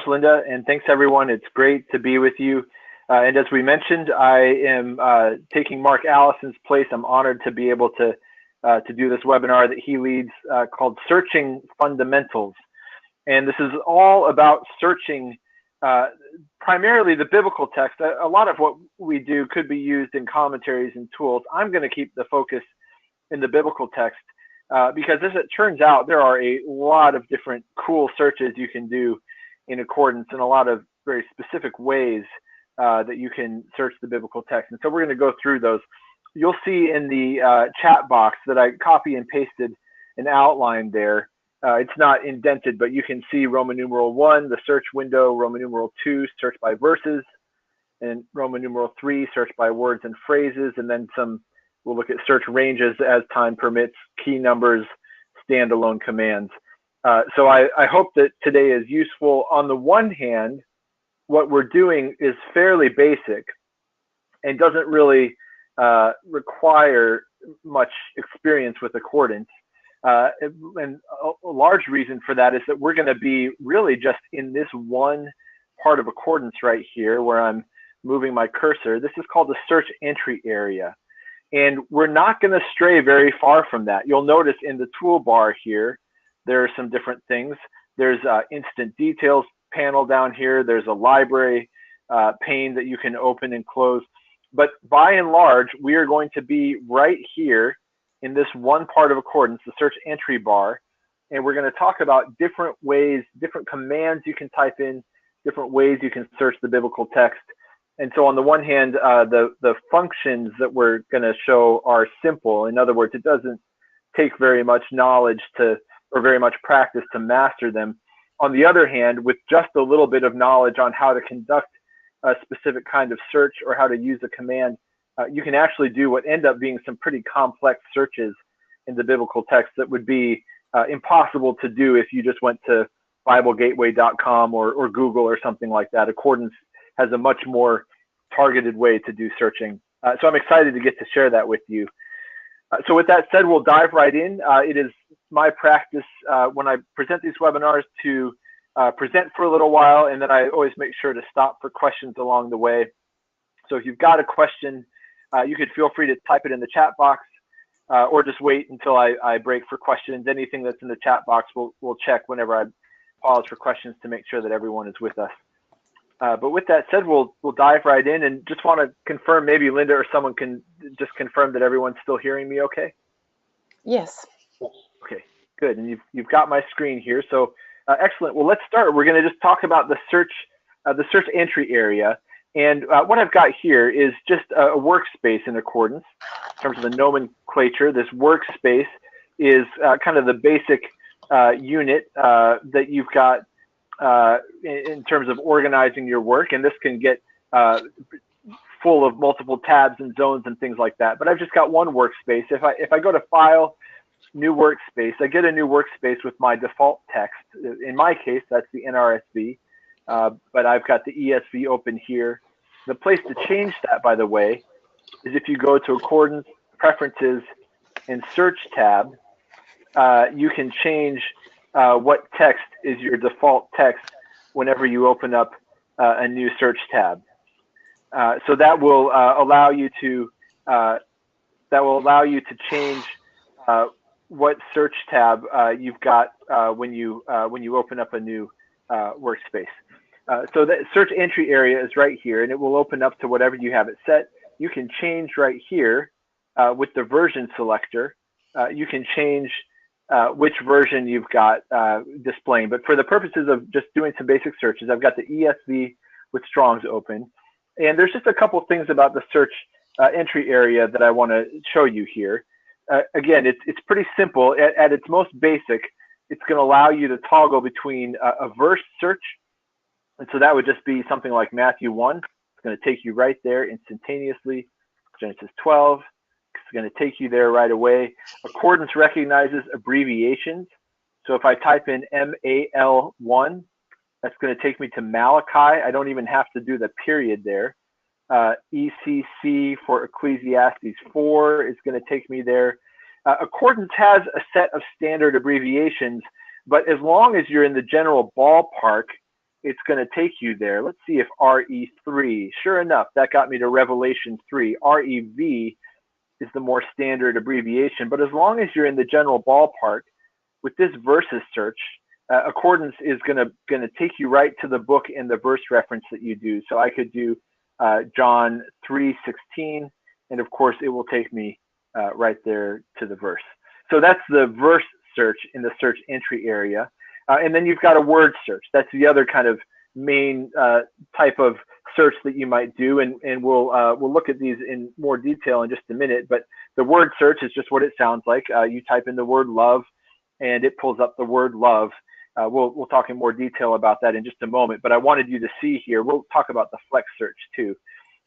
Linda, and thanks everyone. It's great to be with you. And as we mentioned, I am taking Mark Allison's place. I'm honored to be able to do this webinar that he leads called Searching Fundamentals. And this is all about searching primarily the biblical text. A lot of what we do could be used in commentaries and tools. I'm going to keep the focus in the biblical text because as it turns out, there are a lot of different cool searches you can do in accordance and a lot of very specific ways that you can search the biblical text. And so we're going to go through those. You'll see in the chat box that I copy and pasted an outline there. It's not indented, but you can see Roman numeral 1, the search window, Roman numeral 2, search by verses, and Roman numeral 3, search by words and phrases, and then we'll look at search ranges as time permits, key numbers, standalone commands. So I hope that today is useful. On the one hand, what we're doing is fairly basic and doesn't really require much experience with accordance. And a large reason for that is that we're going to be really just in this one part of accordance right here where I'm moving my cursor. This is called the search entry area. And we're not going to stray very far from that. You'll notice in the toolbar here, there are some different things. There's instant details panel down here. There's a library pane that you can open and close. But by and large, we are going to be right here in this one part of accordance, the search entry bar. And we're going to talk about different ways, different commands you can type in, different ways you can search the biblical text. And so on the one hand, the functions that we're going to show are simple. In other words, it doesn't take very much knowledge or very much practice to master them. On the other hand, with just a little bit of knowledge on how to conduct a specific kind of search or how to use a command, you can actually do what end up being some pretty complex searches in the biblical text that would be impossible to do if you just went to BibleGateway.com or Google or something like that. Accordance has a much more targeted way to do searching. So I'm excited to get to share that with you. So with that said, we'll dive right in. It is my practice when I present these webinars to present for a little while, and then I always make sure to stop for questions along the way. So if you've got a question, you could feel free to type it in the chat box or just wait until I break for questions. Anything that's in the chat box, we'll check whenever I pause for questions to make sure that everyone is with us. But with that said, we'll dive right in, and just want to confirm, maybe Linda or someone can just confirm that everyone's still hearing me okay? Yes. Okay, good. And you've got my screen here. So excellent. Well, let's start. We're going to just talk about the search entry area. And what I've got here is just a workspace in accordance. In terms of the nomenclature, this workspace is kind of the basic unit that you've got in terms of organizing your work. And this can get full of multiple tabs and zones and things like that. But I've just got one workspace. If I go to File, New Workspace, I get a new workspace with my default text. In my case, that's the NRSV. But I've got the ESV open here. The place to change that, by the way, is if you go to Accordance, Preferences, and Search tab, you can change what text is your default text whenever you open up a new search tab. So that will allow you to change what search tab you've got when you open up a new workspace. So that search entry area is right here, and it will open up to whatever you have it set. You can change right here with the version selector. You can change which version you've got displaying. But for the purposes of just doing some basic searches, I've got the ESV with Strong's open. And there's just a couple things about the search entry area that I want to show you here. Again, it's pretty simple. At its most basic, it's going to allow you to toggle between a verse search. And so that would just be something like Matthew 1. It's going to take you right there instantaneously. Genesis 12. It's going to take you there right away. Accordance recognizes abbreviations. So if I type in MAL1, that's going to take me to Malachi. I don't even have to do the period there. ECC for Ecclesiastes 4 is going to take me there. Accordance has a set of standard abbreviations, but as long as you're in the general ballpark, it's going to take you there. Let's see if RE3, sure enough, that got me to Revelation 3. REV is the more standard abbreviation, but as long as you're in the general ballpark, with this verses search, Accordance is going to take you right to the book and the verse reference that you do. So I could do John 3:16, and of course it will take me right there to the verse. So that's the verse search in the search entry area. And then you've got a word search. That's the other kind of main type of search that you might do, and we'll look at these in more detail in just a minute. But the word search is just what it sounds like. You type in the word love, and it pulls up the word love. We'll talk in more detail about that in just a moment. But I wanted you to see here. We'll talk about the flex search too.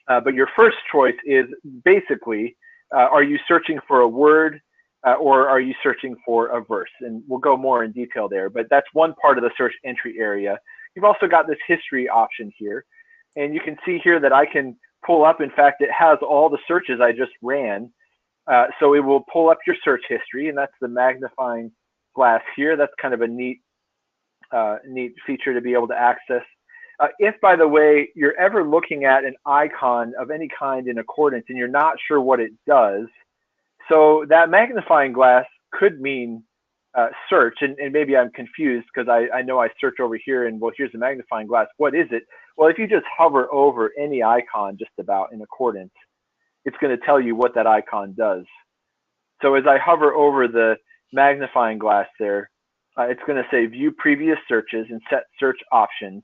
But your first choice is basically, are you searching for a word or are you searching for a verse? And we'll go more in detail there. But that's one part of the search entry area. You've also got this history option here. And you can see here that I can pull up. In fact, it has all the searches I just ran. So it will pull up your search history, and that's the magnifying glass here. That's kind of a neat feature to be able to access. If, by the way, you're ever looking at an icon of any kind in Accordance and you're not sure what it does, so that magnifying glass could mean search, and maybe I'm confused because I know I search over here and, well, here's the magnifying glass. What is it? Well, if you just hover over any icon just about in Accordance, it's going to tell you what that icon does. So as I hover over the magnifying glass there, it's going to say view previous searches and set search options.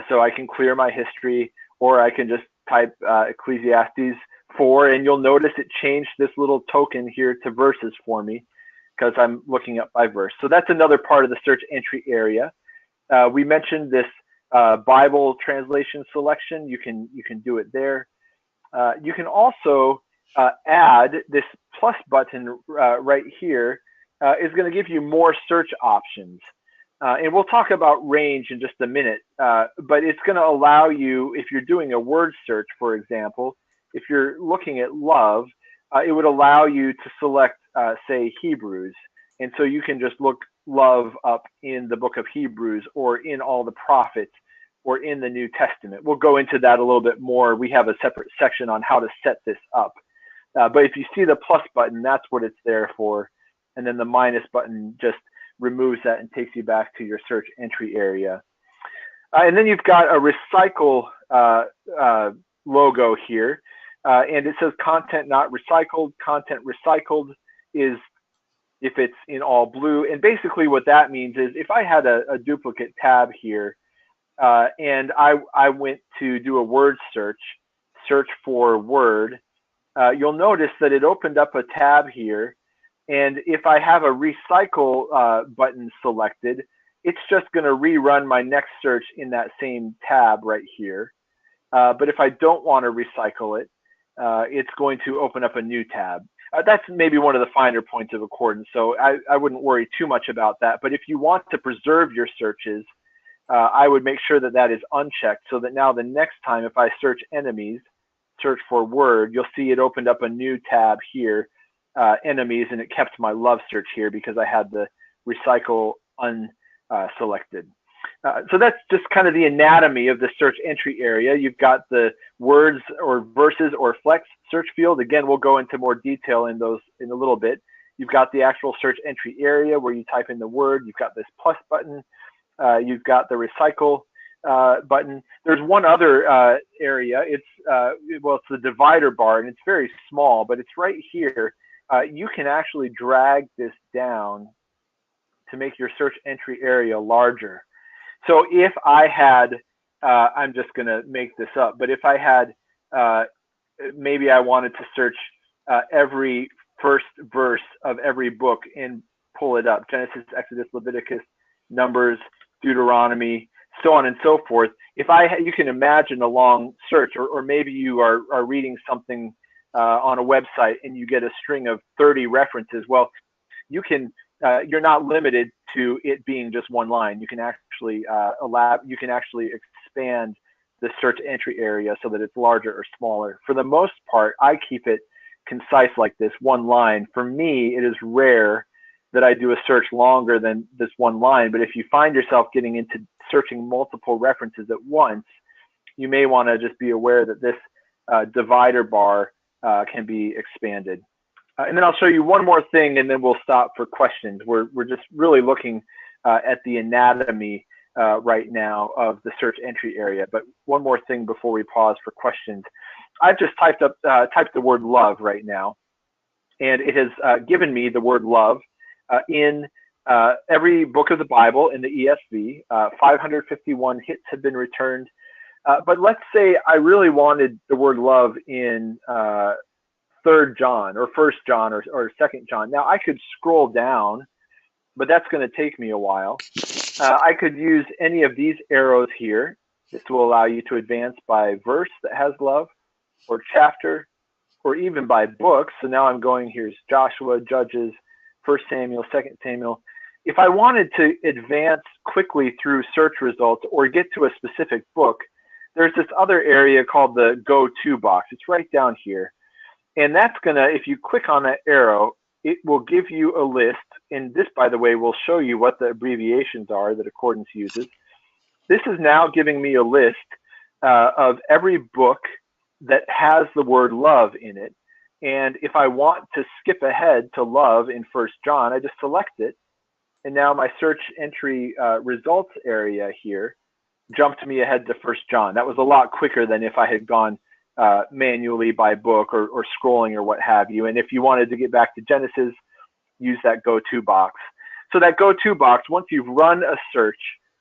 So I can clear my history, or I can just type Ecclesiastes 4, and you'll notice it changed this little token here to verses for me because I'm looking up by verse. So that's another part of the search entry area. We mentioned this Bible translation selection. You can do it there. You can also add this plus button right here. Is going to give you more search options. And we'll talk about range in just a minute, but it's going to allow you, if you're doing a word search, for example, if you're looking at love, it would allow you to select, say, Hebrews. And so you can just look love up in the book of Hebrews or in all the prophets or in the New Testament. We'll go into that a little bit more. We have a separate section on how to set this up. But if you see the plus button, that's what it's there for. And then the minus button just removes that and takes you back to your search entry area. And then you've got a recycle logo here. And it says content not recycled. Content recycled is if it's in all blue. And basically what that means is if I had a duplicate tab here and I went to do a word search for word, you'll notice that it opened up a tab here. And if I have a recycle button selected, it's just going to rerun my next search in that same tab right here. But if I don't want to recycle it, it's going to open up a new tab. That's maybe one of the finer points of Accordance, so I wouldn't worry too much about that. But if you want to preserve your searches, I would make sure that that is unchecked so that now the next time if I search enemies, search for word, you'll see it opened up a new tab here. Enemies, and it kept my love search here because I had the recycle unselected. So that's just kind of the anatomy of the search entry area. You've got the words or verses or flex search field. Again, we'll go into more detail in those in a little bit. You've got the actual search entry area where you type in the word. You've got this plus button. You've got the recycle button. There's one other area. It's the divider bar, and it's very small, but it's right here. You can actually drag this down to make your search entry area larger. So if I had, I'm just going to make this up, but if I had, maybe I wanted to search every first verse of every book and pull it up, Genesis, Exodus, Leviticus, Numbers, Deuteronomy, so on and so forth. You can imagine a long search, or maybe you are reading something on a website and you get a string of 30 references. Well, you can, you're not limited to it being just one line. You can actually expand the search entry area so that it's larger or smaller. For the most part, I keep it concise like this, one line. For me, it is rare that I do a search longer than this one line. But if you find yourself getting into searching multiple references at once, you may want to just be aware that this divider bar can be expanded. And then I'll show you one more thing, and then we'll stop for questions. We're just really looking at the anatomy right now of the search entry area. But one more thing before we pause for questions. I've just typed the word love right now, and it has given me the word love in every book of the Bible in the ESV. 551 hits have been returned. But let's say I really wanted the word love in 3rd John or 1st John or 2nd John. Now I could scroll down, but that's going to take me a while. I could use any of these arrows here. This will allow you to advance by verse that has love, or chapter, or even by books. So now I'm going, here's Joshua, Judges, 1 Samuel, 2 Samuel. If I wanted to advance quickly through search results or get to a specific book, there's this other area called the go-to box. It's right down here. And that's going to, if you click on that arrow, it will give you a list. And this, by the way, will show you what the abbreviations are that Accordance uses. This is now giving me a list of every book that has the word love in it. And if I want to skip ahead to love in 1 John, I just select it. And now my search entry results area here jumped me ahead to 1 John. That was a lot quicker than if I had gone manually by book or scrolling or what have you. And if you wanted to get back to Genesis, use that go-to box. So that go-to box, once you've run a search,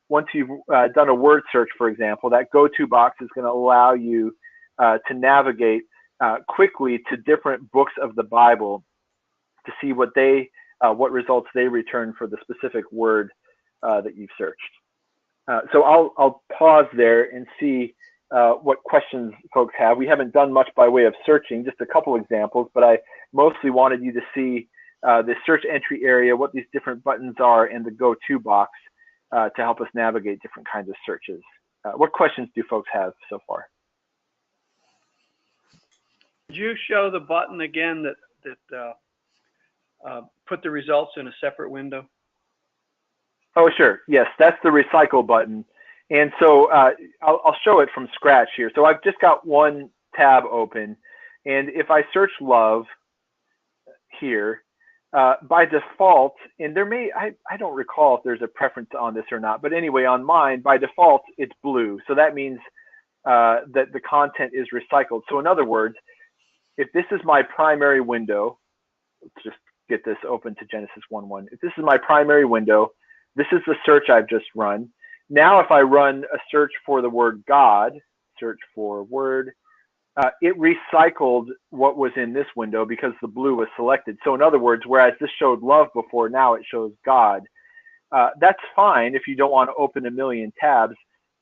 once you've done a word search, for example, that go-to box is going to allow you to navigate quickly to different books of the Bible to see what results they return for the specific word that you've searched. So I'll pause there and see what questions folks have. We haven't done much by way of searching, just a couple examples, but I mostly wanted you to see the search entry area, what these different buttons are, and the go-to box to help us navigate different kinds of searches. What questions do folks have so far? Could you show the button again that put the results in a separate window? Oh, sure. Yes, that's the recycle button. And so I'll show it from scratch here. So I've just got one tab open. And if I search love here, by default, and there may, I don't recall if there's a preference on this or not, but anyway, on mine, by default, it's blue. So that means that the content is recycled. So in other words, if this is my primary window, let's just get this open to Genesis 1:1. If this is my primary window, this is the search I've just run. Now, if I run a search for the word God, search for word, it recycled what was in this window because the blue was selected. So in other words, whereas this showed love before, now it shows God. That's fine if you don't want to open a million tabs.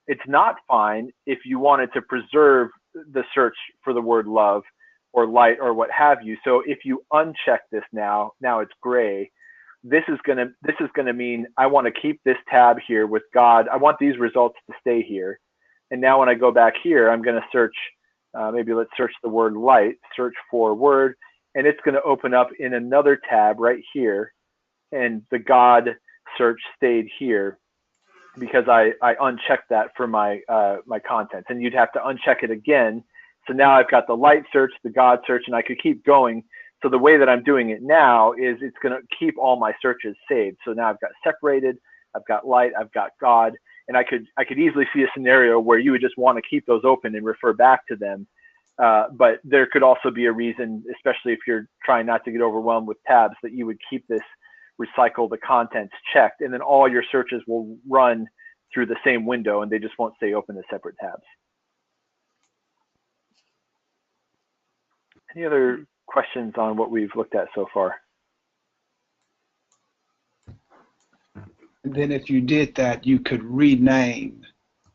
It's not fine if you wanted to preserve the search for the word love or light or what have you. So if you uncheck this now it's gray. This is gonna mean I want to keep this tab here with God. I want these results to stay here. And now when I go back here, I'm going to search, maybe let's search the word light, search for word, and it's going to open up in another tab right here. And the God search stayed here because I unchecked that for my contents. And you'd have to uncheck it again. So now I've got the light search, the God search, and I could keep going. So the way that I'm doing it now is it's going to keep all my searches saved. So now I've got separated, I've got light, I've got God, and I could easily see a scenario where you would just want to keep those open and refer back to them. But there could also be a reason, especially if you're trying not to get overwhelmed with tabs, that you would keep this recycle the contents checked, and then all your searches will run through the same window and they just won't stay open as separate tabs. Any other questions on what we've looked at so far? And then if you did that, you could rename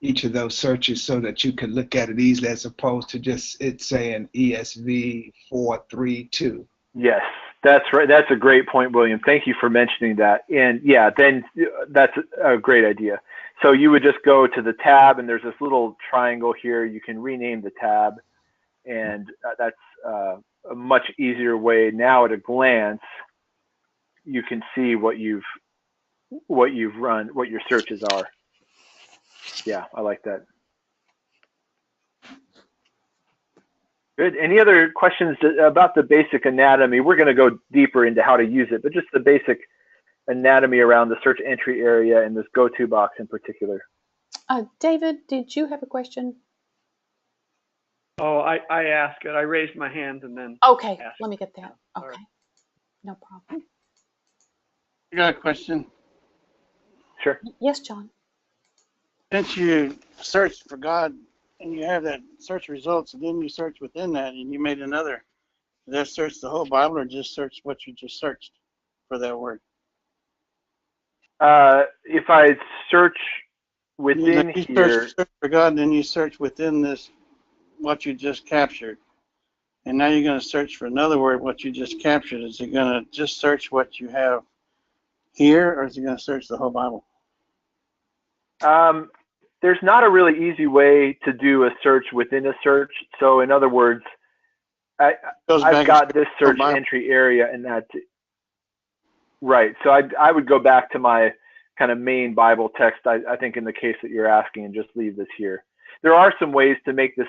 each of those searches so that you could look at it easily as opposed to just it saying ESV 432. Yes, that's right. That's a great point, William. Thank you for mentioning that. And yeah, then that's a great idea. So you would just go to the tab and there's this little triangle here. You can rename the tab, and that's a much easier way. Now at a glance, you can see what you've run, what your searches are. Yeah, I like that. Good. Any other questions about the basic anatomy? We're going to go deeper into how to use it, but just the basic anatomy around the search entry area and this go-to box in particular. David, did you have a question? Oh, I asked it. I raised my hand and then. Okay, asked. let me get that. All Okay, right. no problem. I got a question. Sure. Yes, John. Since you search for God and you have that search results, and then you search within that and you made another, does that search the whole Bible or just search what you just searched for that word? If I search within You here, search for God and then you search within this what you just captured. And now you're going to search for another word, what you just captured. Is it going to just search what you have here, or is it going to search the whole Bible? there's not a really easy way to do a search within a search. So in other words, I've got this search entry area and that's right. So I would go back to my kind of main Bible text, I think in the case that you're asking, and just leave this here. There are some ways to make this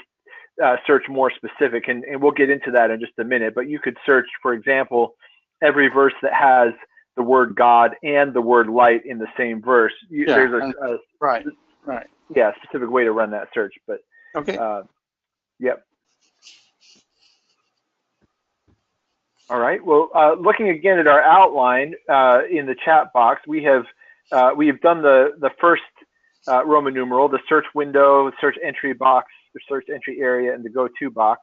search more specific, and we'll get into that in just a minute, but you could search, for example, every verse that has the word God and the word light in the same verse. There's a right. Yeah, specific way to run that search, but okay. Yep. All right. Well, looking again at our outline in the chat box, we have done the first Roman numeral, the search window, search entry box, the search entry area, and the go-to box.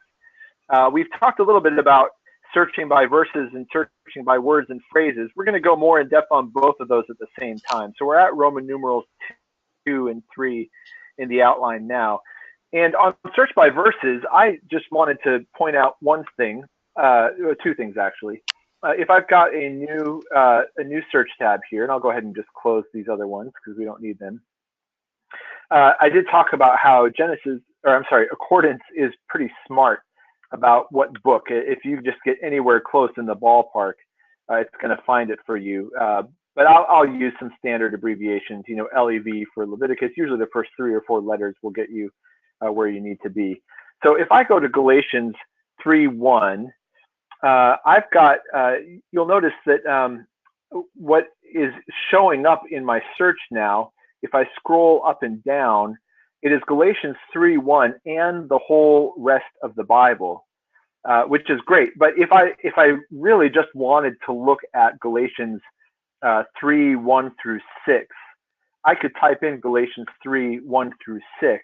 We've talked a little bit about searching by verses and searching by words and phrases. We're going to go more in depth on both of those at the same time. So we're at Roman numerals 2 and 3 in the outline now. And on search by verses, I just wanted to point out one thing, two things actually. If I've got a new search tab here, and I'll go ahead and just close these other ones because we don't need them. I did talk about how Accordance is pretty smart about what book. If you just get anywhere close in the ballpark, it's going to find it for you. But I'll use some standard abbreviations. You know, LEV for Leviticus. Usually the first 3 or 4 letters will get you where you need to be. So if I go to Galatians 3:1, I've got. You'll notice that what is showing up in my search now, if I scroll up and down, it is Galatians 3:1 and the whole rest of the Bible, which is great. But if I really just wanted to look at Galatians 3:1 through 6, I could type in Galatians 3:1 through 6,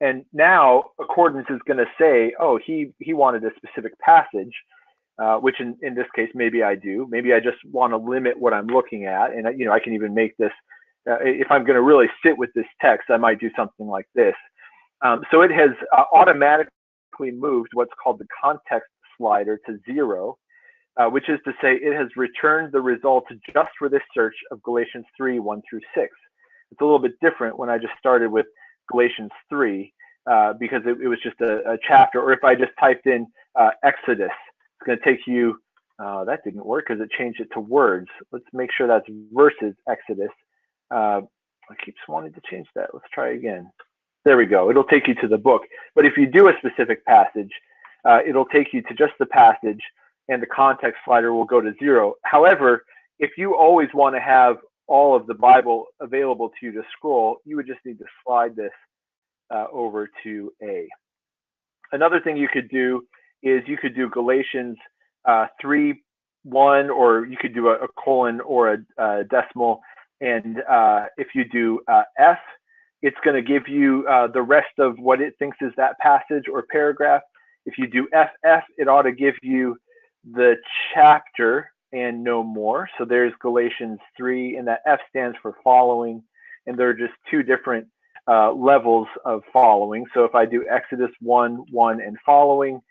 and now Accordance is going to say, oh, he wanted a specific passage, which in this case maybe I do. Maybe I just want to limit what I'm looking at, and I can even make this. If I'm going to really sit with this text, I might do something like this. So it has automatically moved what's called the context slider to 0, which is to say it has returned the results just for this search of Galatians 3:1 through 6. It's a little bit different when I just started with Galatians 3 because it was just a chapter. Or if I just typed in Exodus, it's going to take you. That didn't work because it changed it to words. Let's make sure that's verses Exodus. I keep wanting to change that. Let's try again. There we go. It'll take you to the book. But if you do a specific passage, it'll take you to just the passage, and the context slider will go to 0. However, if you always want to have all of the Bible available to you to scroll, you would just need to slide this over to A. Another thing you could do is you could do Galatians 3:1, or you could do a colon or a decimal. And if you do F, it's going to give you the rest of what it thinks is that passage or paragraph. If you do FF, it ought to give you the chapter and no more. So there's Galatians 3, and that F stands for following. And there are just 2 different levels of following. So if I do Exodus 1:1 and following,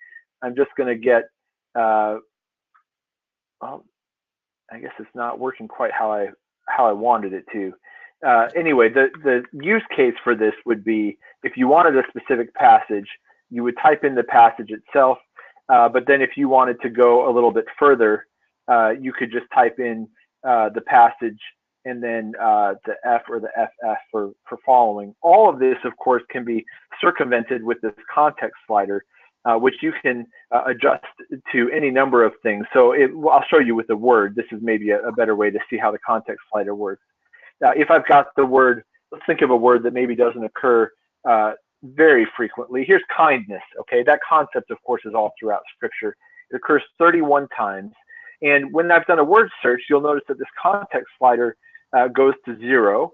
I'm just going to get, well, I guess it's not working quite how I wanted it to. Anyway, the use case for this would be if you wanted a specific passage, you would type in the passage itself. But then if you wanted to go a little bit further, you could just type in the passage and then the F or the FF for following. All of this, of course, can be circumvented with this context slider, which you can adjust to any number of things. So I'll show you with a word. This is maybe a better way to see how the context slider works. If I've got the word, let's think of a word that maybe doesn't occur very frequently. Here's kindness, okay? That concept, of course, is all throughout Scripture. It occurs 31 times. And when I've done a word search, you'll notice that this context slider goes to 0.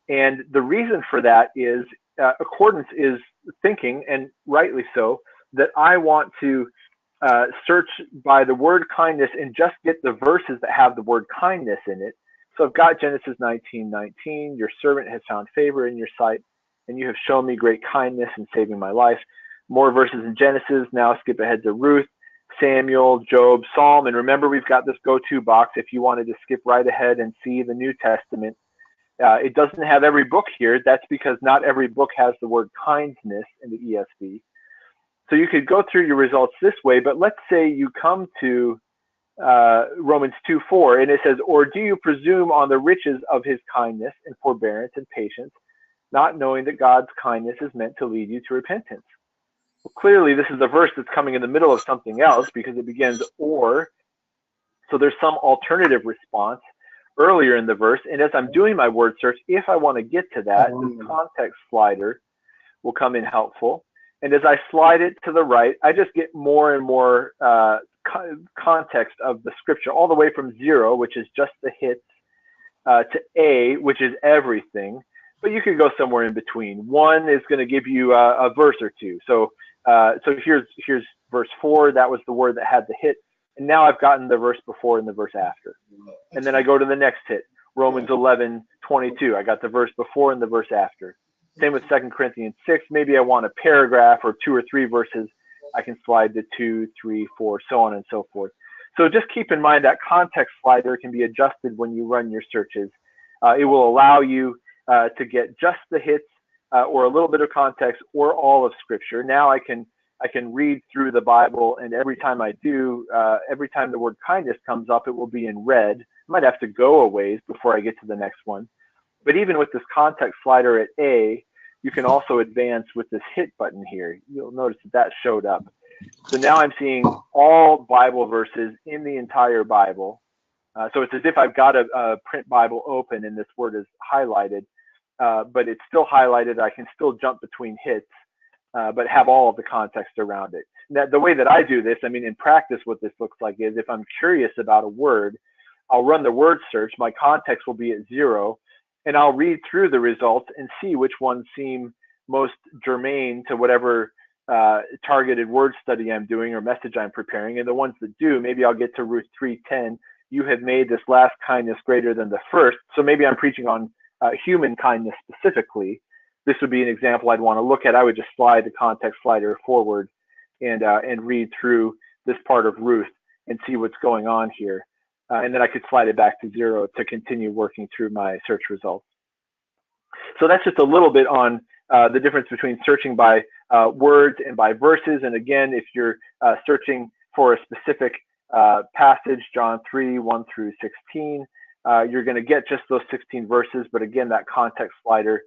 And the reason for that is Accordance is thinking, and rightly so, that I want to search by the word kindness and just get the verses that have the word kindness in it. So I've got Genesis 19:19, your servant has found favor in your sight, and you have shown me great kindness in saving my life. More verses in Genesis. Now skip ahead to Ruth, Samuel, Job, Psalm. And remember, we've got this go-to box if you wanted to skip right ahead and see the New Testament. It doesn't have every book here. That's because not every book has the word kindness in the ESV. So you could go through your results this way, but let's say you come to Romans 2:4, and it says, or do you presume on the riches of his kindness and forbearance and patience, not knowing that God's kindness is meant to lead you to repentance? Well, clearly, this is a verse that's coming in the middle of something else because it begins or. So there's some alternative response earlier in the verse. And as I'm doing my word search, if I want to get to that, this context slider will come in helpful. And as I slide it to the right, I just get more and more context of the scripture, all the way from 0, which is just the hits, to A, which is everything. But you could go somewhere in between. 1 is going to give you a verse or two. So here's verse 4. That was the word that had the hit. And now I've gotten the verse before and the verse after. And then I go to the next hit, Romans 11:22. I got the verse before and the verse after. Same with 2 Corinthians 6. Maybe I want a paragraph or 2 or 3 verses. I can slide to 2, 3, 4, so on and so forth. So just keep in mind that context slider can be adjusted when you run your searches. It will allow you to get just the hits or a little bit of context or all of Scripture. Now I can read through the Bible, and every time I do, every time the word kindness comes up, it will be in red. I might have to go a ways before I get to the next one. But even with this context slider at A, you can also advance with this hit button here. You'll notice that showed up. So now I'm seeing all Bible verses in the entire Bible. So it's as if I've got a print Bible open and this word is highlighted, but it's still highlighted. I can still jump between hits, but have all of the context around it. Now, the way that I do this, I mean, in practice, what this looks like is if I'm curious about a word, I'll run the word search. My context will be at 0, and I'll read through the results and see which ones seem most germane to whatever targeted word study I'm doing or message I'm preparing. And the ones that do, maybe I'll get to Ruth 3:10. You have made this last kindness greater than the first. So maybe I'm preaching on human kindness specifically. This would be an example I'd want to look at. I would just slide the context slider forward and read through this part of Ruth and see what's going on here. And then I could slide it back to 0 to continue working through my search results. So that's just a little bit on the difference between searching by words and by verses. And again, if you're searching for a specific passage, John 3:1-16, you're going to get just those 16 verses. But again, that context slider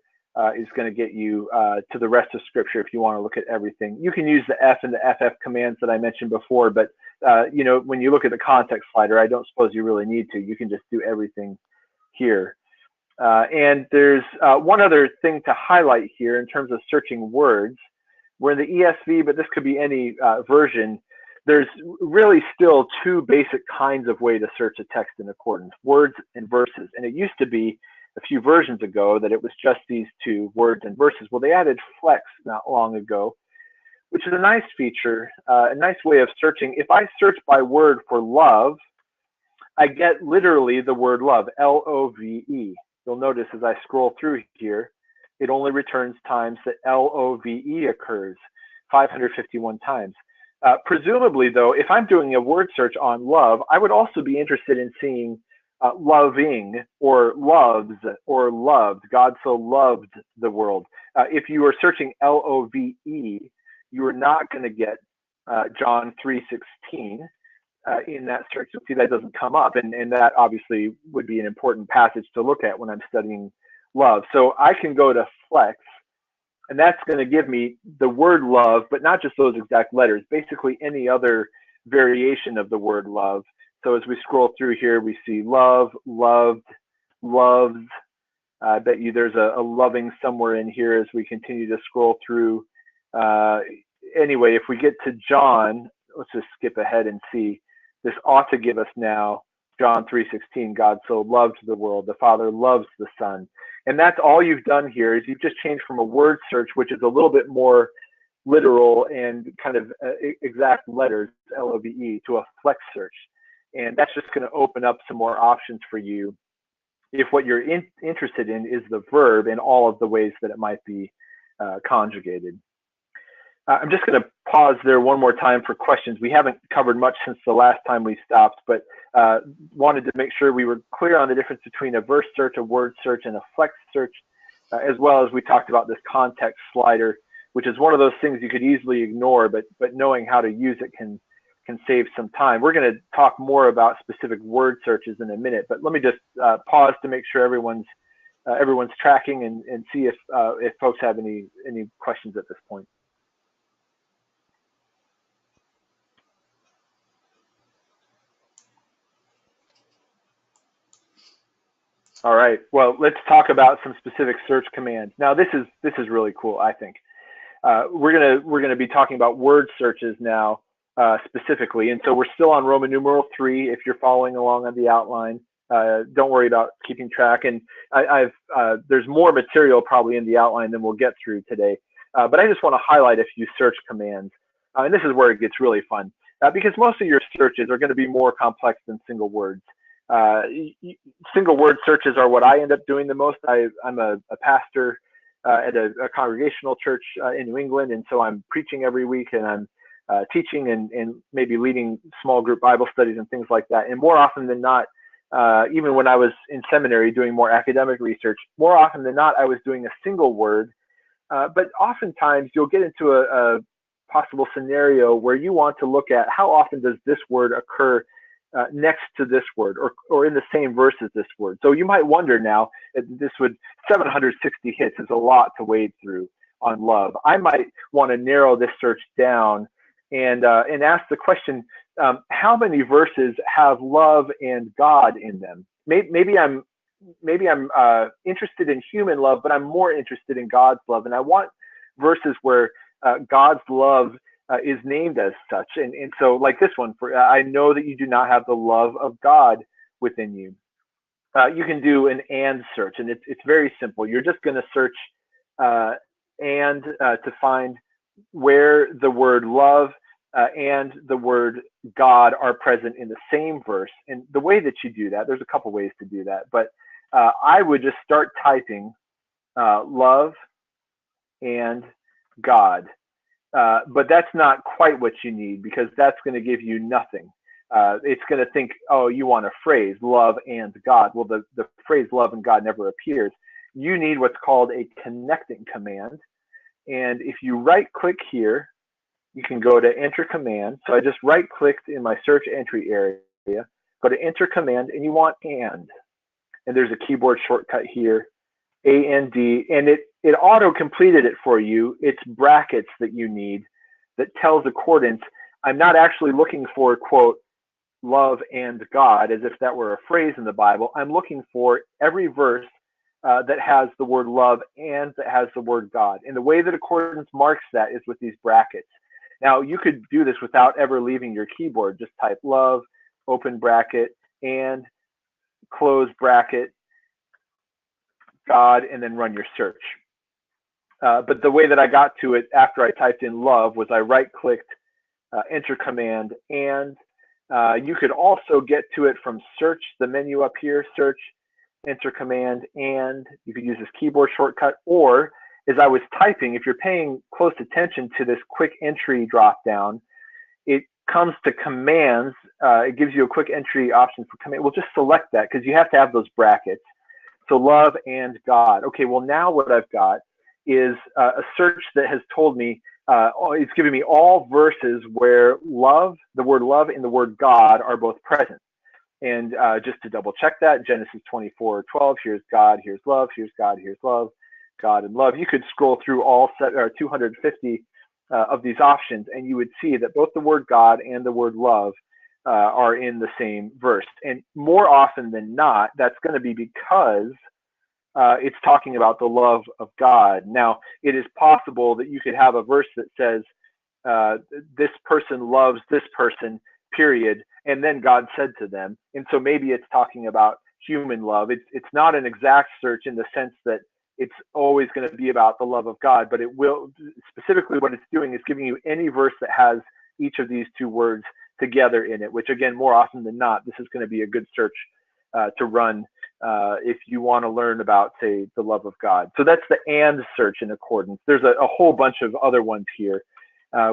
is going to get you to the rest of Scripture if you want to look at everything. You can use the F and the FF commands that I mentioned before, but you know, when you look at the context slider, I don't suppose you really need to. You can just do everything here. And there's one other thing to highlight here in terms of searching words. We're in the ESV, but this could be any version. There's really still 2 basic kinds of way to search a text in accordance, words and verses. And it used to be a few versions ago that it was just these 2, words and verses. Well, they added flex not long ago, which is a nice feature, a nice way of searching. If I search by word for love, I get literally the word love, L-O-V-E. You'll notice as I scroll through here, it only returns times that L-O-V-E occurs, 551 times. Presumably, though, if I'm doing a word search on love, I would also be interested in seeing loving or loves or loved. God so loved the world. If you are searching L-O-V-E, you are not going to get John 3:16. in that search, you'll see that doesn't come up. And that obviously would be an important passage to look at when I'm studying love. So I can go to flex, and that's going to give me the word love, but not just those exact letters, basically any other variation of the word love. So as we scroll through here, we see love, loved, loves. I bet you there's a loving somewhere in here as we continue to scroll through. Anyway, if we get to John, let's just skip ahead and see. This ought to give us now John 3:16. God so loved the world, the Father loves the Son. And that's all you've done here is you've just changed from a word search, which is a little bit more literal and kind of exact letters, LOVE, to a flex search. And that's just going to open up some more options for you if what you're interested in is the verb and all of the ways that it might be conjugated. I'm just going to pause there one more time for questions. We haven't covered much since the last time we stopped, but wanted to make sure we were clear on the difference between a verse search, a word search, and a flex search, as well as we talked about this context slider, which is one of those things you could easily ignore, but knowing how to use it can save some time. We're going to talk more about specific word searches in a minute, but let me just pause to make sure everyone's tracking and see if folks have any questions at this point. All right. Well, let's talk about some specific search commands. Now, this is really cool, I think. We're gonna be talking about word searches now specifically, and so we're still on Roman numeral 3. If you're following along on the outline, don't worry about keeping track. And there's more material probably in the outline than we'll get through today. But I just want to highlight a few search commands, and this is where it gets really fun because most of your searches are going to be more complex than single words. Single word searches are what I end up doing the most. I'm a pastor at a congregational church in New England, and so I'm preaching every week, and I'm teaching and maybe leading small group Bible studies and things like that. And more often than not, even when I was in seminary doing more academic research, more often than not, I was doing a single word. But oftentimes you'll get into a possible scenario where you want to look at how often does this word occur next to this word or in the same verse as this word. So you might wonder now, 760 hits is a lot to wade through on love. I might want to narrow this search down and ask the question, how many verses have love and God in them? Maybe I'm interested in human love, but I'm more interested in God's love. And I want verses where God's love is named as such. And so like this one, I know that you do not have the love of God within you. You can do an and search, and it's very simple. You're just going to search and to find where the word love and the word God are present in the same verse. And the way that you do that, there's a couple ways to do that, but I would just start typing love and God. But that's not quite what you need because that's going to give you nothing. It's going to think, oh, you want a phrase, love and God. Well, the phrase love and God never appears. You need what's called a connecting command. And if you right click here, you can go to enter command. So I just right clicked in my search entry area, go to enter command, and you want and there's a keyboard shortcut here, AND, and it auto completed it for you. It's brackets that you need that tells accordance. I'm not actually looking for, quote, love and God as if that were a phrase in the Bible. I'm looking for every verse that has the word love and that has the word God. And the way that accordance marks that is with these brackets. Now, you could do this without ever leaving your keyboard. Just type love, open bracket, and close bracket, God, and then run your search. But the way that I got to it after I typed in love was I right-clicked, enter command, and you could also get to it from search, the menu up here, search, enter command, and you could use this keyboard shortcut, or as I was typing, if you're paying close attention to this quick entry drop down, it comes to commands. It gives you a quick entry option for command. We'll just select that because you have to have those brackets. So love and God. Okay, well now what I've got is a search that has told me it's giving me all verses where love, the word love and the word God are both present. And just to double check that, Genesis 24:12, here's God, here's love, here's God, here's love, God and love. You could scroll through all 250 of these options, and you would see that both the word God and the word love are in the same verse. And more often than not, that's going to be because it's talking about the love of God. Now, it is possible that you could have a verse that says, this person loves this person, period, and then God said to them. And so maybe it's talking about human love. It's not an exact search in the sense that it's always going to be about the love of God, but it will, specifically what it's doing is giving you any verse that has each of these two words together in it, which again, more often than not, this is going to be a good search to run if you want to learn about, say, the love of God. So that's the and search in accordance. There's a whole bunch of other ones here.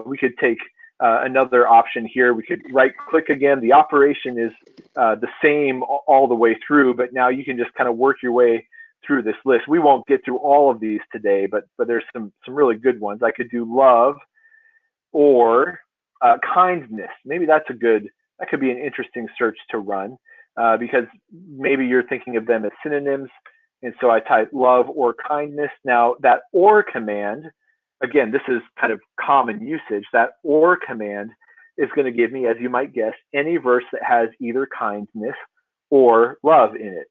We could take another option here. We could right click again. The operation is the same all the way through, but now you can just kind of work your way through this list. We won't get through all of these today, but there's some really good ones. I could do love or kindness. Maybe that could be an interesting search to run because maybe you're thinking of them as synonyms. And so I type love or kindness. Now that or command, again, this is kind of common usage. That or command is going to give me, as you might guess, any verse that has either kindness or love in it.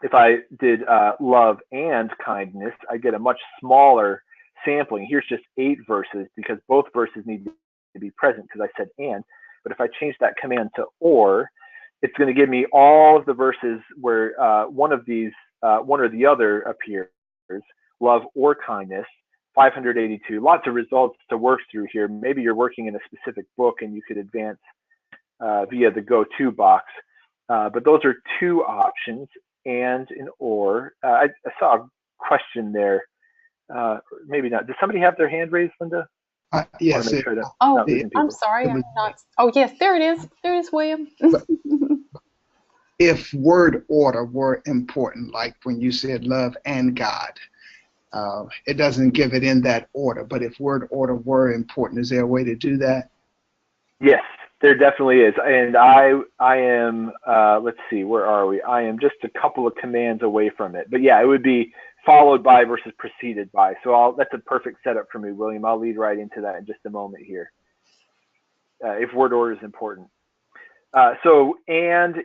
If I did love and kindness, I get a much smaller sampling. Here's just 8 verses because both verses need to be present because I said and. But if I change that command to or, it's going to give me all of the verses where one of these, one or the other appears, love or kindness, 582. Lots of results to work through here. Maybe you're working in a specific book and you could advance via the go to box. But those are 2 options, and an or. I saw a question there. Maybe not. Does somebody have their hand raised, Linda? Yes. Sure Oh, I'm sorry. I'm not. Oh, yes, there it is. There it is, William. If word order were important, like when you said love and God, it doesn't give it in that order. But if word order were important, is there a way to do that? Yes, there definitely is. And I am, let's see, where are we? I am just a couple of commands away from it. But yeah, it would be followed by versus preceded by. So that's a perfect setup for me, William. I'll lead right into that in just a moment here. If word order is important. So and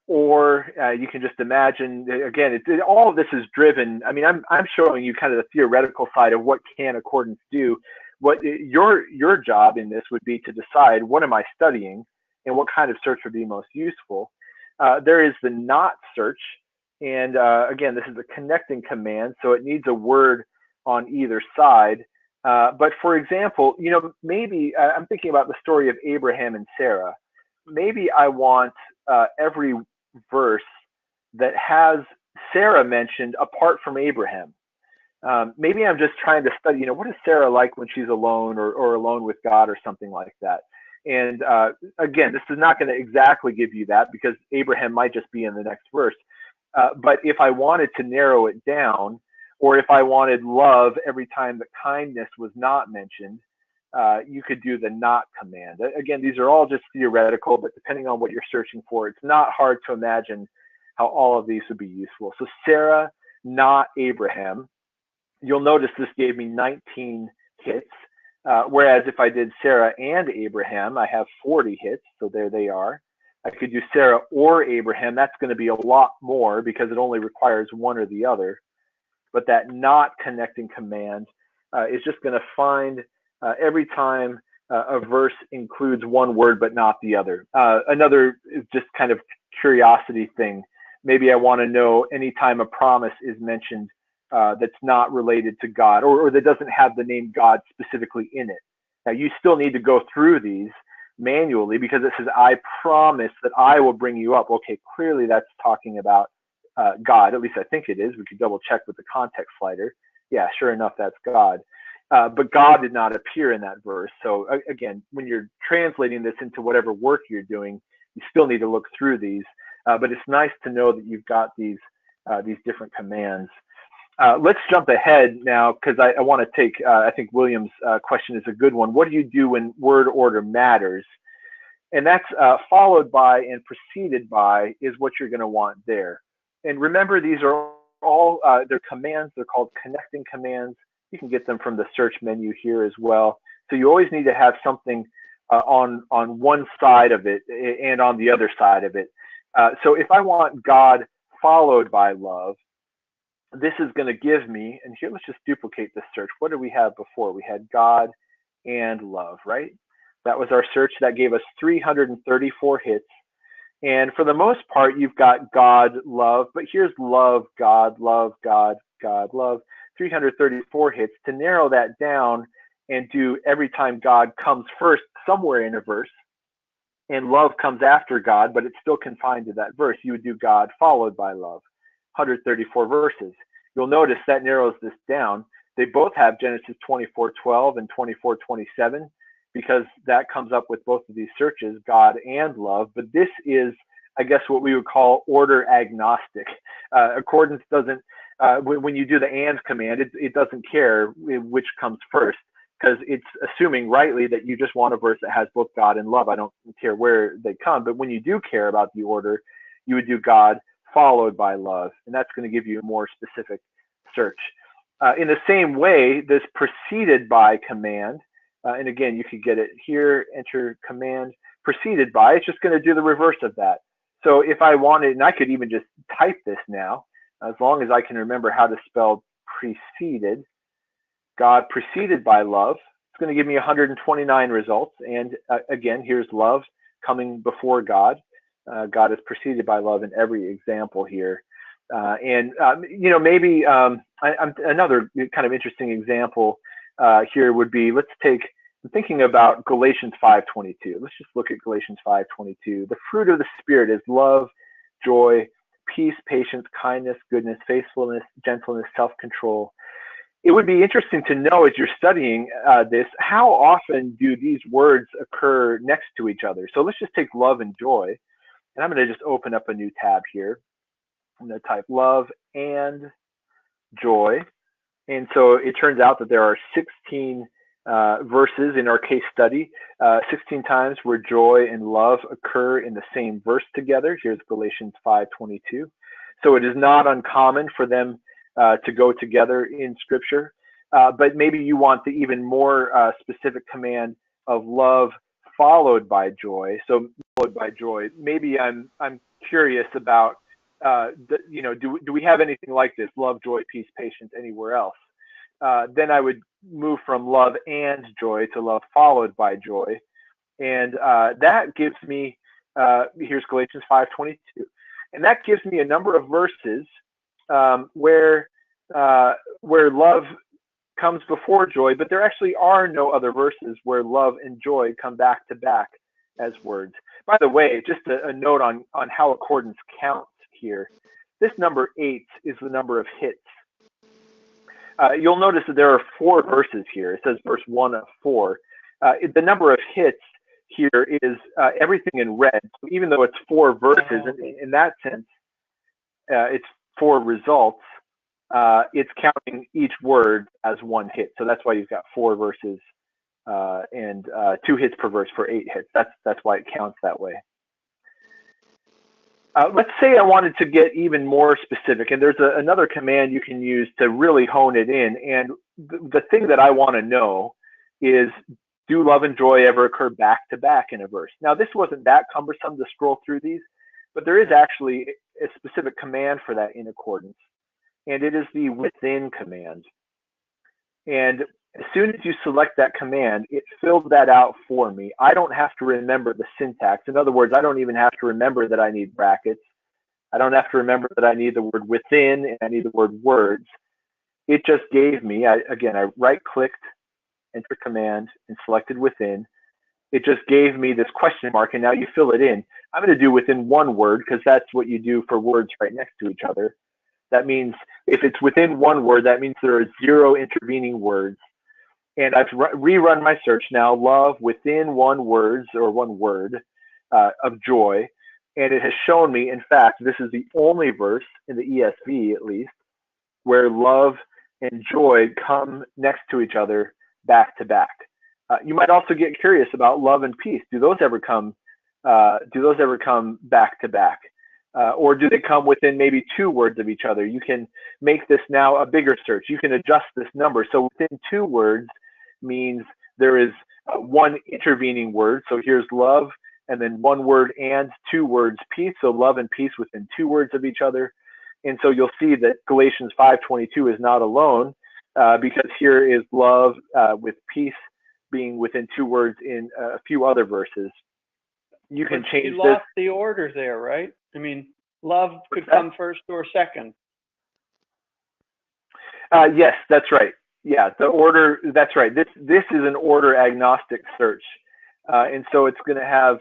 or, you can just imagine, again, all of this is driven. I mean, I'm showing you kind of the theoretical side of what can accordance do. What your job in this would be to decide, what am I studying and what kind of search would be most useful. There is the not search. And again, this is a connecting command, so it needs a word on either side. But for example, maybe I'm thinking about the story of Abraham and Sarah. Maybe I want every verse that has Sarah mentioned apart from Abraham. Maybe I'm just trying to study, what is Sarah like when she's alone or alone with God or something like that. And again, this is not going to exactly give you that because Abraham might just be in the next verse. But if I wanted to narrow it down, or if I wanted love every time that kindness was not mentioned, you could do the not command. Again, these are all just theoretical, but depending on what you're searching for, it's not hard to imagine how all of these would be useful. So Sarah, not Abraham. You'll notice this gave me 19 hits, whereas if I did Sarah and Abraham, I have 40 hits, so there they are. I could do Sarah or Abraham. That's going to be a lot more because it only requires one or the other. But that not connecting command is just going to find every time a verse includes one word but not the other. Another is just kind of curiosity thing. Maybe I want to know anytime a promise is mentioned that's not related to God or that doesn't have the name God specifically in it. Now, you still need to go through these manually because it says, I promise that I will bring you up. Okay, clearly that's talking about God. At least I think it is. We could double check with the context slider. Yeah, sure enough, that's God. But God did not appear in that verse. So again, when you're translating this into whatever work you're doing, you still need to look through these. But it's nice to know that you've got these different commands. Let's jump ahead now, because I want to take, I think William's question is a good one. What do you do when word order matters? And that's followed by and preceded by is what you're going to want there. And remember, these are all, they're commands. They're called connecting commands. You can get them from the search menu here as well. So you always need to have something on one side of it and on the other side of it. So if I want God followed by love, this is going to give me, and here let's just duplicate this search. What did we have before? We had God and love, right? That was our search. That gave us 334 hits. And for the most part, you've got God, love, but here's love, God, love, God, God, love. 334 hits. To narrow that down and do every time God comes first somewhere in a verse, and love comes after God, but it's still confined to that verse, you would do God followed by love. 134 verses. You'll notice that narrows this down. They both have Genesis 24:12 and 24:27 because that comes up with both of these searches, God and love. But this is, I guess, what we would call order agnostic. Accordance doesn't, when you do the and command, it doesn't care which comes first, because it's assuming rightly that you just want a verse that has both God and love. I don't care where they come, but when you do care about the order, you would do God followed by love, and that's going to give you a more specific search. In the same way, this preceded by command, and again, you could get it here, enter command, preceded by, it's just going to do the reverse of that. So if I wanted, and I could even just type this now, as long as I can remember how to spell preceded, God preceded by love, it's going to give me 129 results. And again, here's love coming before God. God is preceded by love in every example here. Maybe another kind of interesting example here would be, I'm thinking about Galatians 5:22. Let's just look at Galatians 5:22. The fruit of the Spirit is love, joy, peace, patience, kindness, goodness, faithfulness, gentleness, self-control. It would be interesting to know, as you're studying this, how often do these words occur next to each other? So let's just take love and joy. And I'm going to just open up a new tab here. I'm going to type love and joy. And so it turns out that there are 16 verses in our case study, 16 times where joy and love occur in the same verse together. Here's Galatians 5:22. So it is not uncommon for them to go together in Scripture. But maybe you want the even more specific command of love followed by joy. So followed by joy. Maybe I'm curious about, do we have anything like this? Love, joy, peace, patience anywhere else? Then I would move from love and joy to love followed by joy. And that gives me, here's Galatians 5:22. And that gives me a number of verses where love comes before joy, but there actually are no other verses where love and joy come back to back as words. By the way, just a note on how accordance counts here. This number 8 is the number of hits. You'll notice that there are 4 verses here. It says verse 1 of 4. The number of hits here is everything in red. So even though it's 4 verses, in that sense, it's 4 results. It's counting each word as 1 hit. So that's why you've got 4 verses and 2 hits per verse for 8 hits. That's why it counts that way. Let's say I wanted to get even more specific, and there's another command you can use to really hone it in. And the thing that I want to know is, do love and joy ever occur back to back in a verse? Now, this wasn't that cumbersome to scroll through these, but there is actually a specific command for that in accordance, and it is the within command. And as soon as you select that command, it fills that out for me. I don't have to remember the syntax. In other words, I don't even have to remember that I need brackets. I don't have to remember that I need the word within and I need the word words. It just gave me, I right-clicked, enter command, and selected within. It just gave me this question mark, and now you fill it in. I'm going to do within 1 word because that's what you do for words right next to each other. That means if it's within 1 word, that means there are 0 intervening words. And I've rerun my search now, love within 1 word or 1 word of joy. And it has shown me, in fact, this is the only verse in the ESV, at least, where love and joy come next to each other back to back. You might also get curious about love and peace. Do those ever come? Do those ever come back to back? Or do they come within maybe 2 words of each other? You can make this now a bigger search. You can adjust this number. So within 2 words means there is 1 intervening word. So here's love, and then 1 word and 2 words peace. So love and peace within 2 words of each other. And so you'll see that Galatians 5:22 is not alone, because here is love with peace being within 2 words in a few other verses. You can change this. You lost the order there, right? I mean, love could come first or second. Yes, that's right. Yeah, the order, that's right. This is an order agnostic search. And so it's going to have,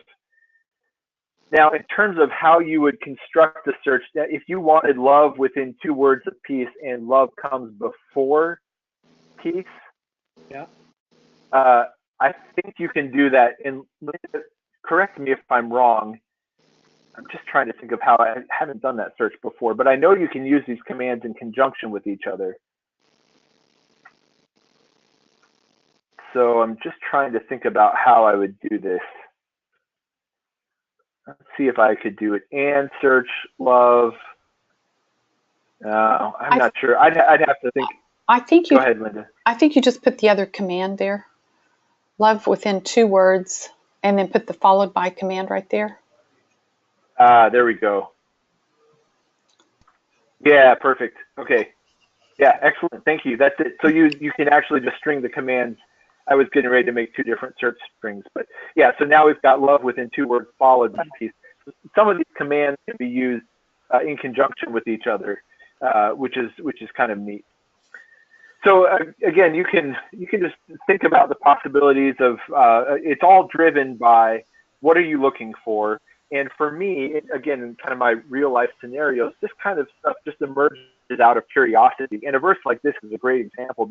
now in terms of how you would construct the search, if you wanted love within 2 words of peace and love comes before peace, yeah, I think you can do that. And correct me if I'm wrong. I'm just trying to think of how I haven't done that search before, but I know you can use these commands in conjunction with each other. So I'm just trying to think about how I would do this. Let's see if I could do it. And search love. I'm not sure. I'd have to think. I think you. Go ahead, Linda. I think you just put the other command there. Love within 2 words, and then put the followed by command right there. There we go. Yeah, perfect. Okay. Yeah, excellent. Thank you. That's it. So you can actually just string the commands. I was getting ready to make 2 different search strings, but yeah. So now we've got love within 2 words followed by peace. Some of these commands can be used in conjunction with each other, which is kind of neat. So again, you can just think about the possibilities of. It's all driven by what are you looking for. And for me, again, in kind of my real life scenarios, this kind of stuff just emerges out of curiosity. And a verse like this is a great example